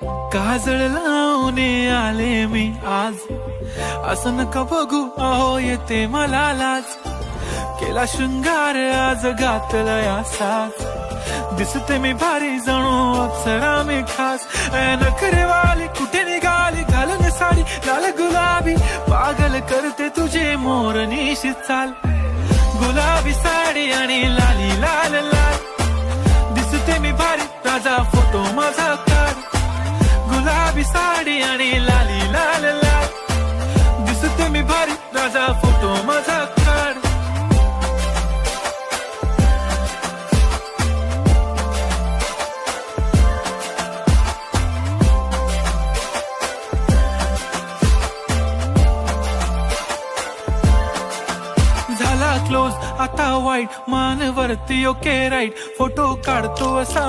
काजळ लावून आले मी आज, असं नका बघू अहो येते मला लाज. केला शृंगार आज घातला साज, दिसते मी भारी जणू अप्सरा मी खास. नखरेवाली कुठे निघाली घालून साडी लाल गुलाबी, पागल करते तुझे मोरनीशी चाल. गुलाबी साडी आणि लाली लाल लाल, दिसते मी भारी राजा फोटो माझा काढ. गुलाबी साडी आणि लाली लाल लाल, दिसते मी भारी राजा फोटो माझा काढ. झाला क्लोज आता वाईट, मान वरती ओके राईट, फोटो काढतो असा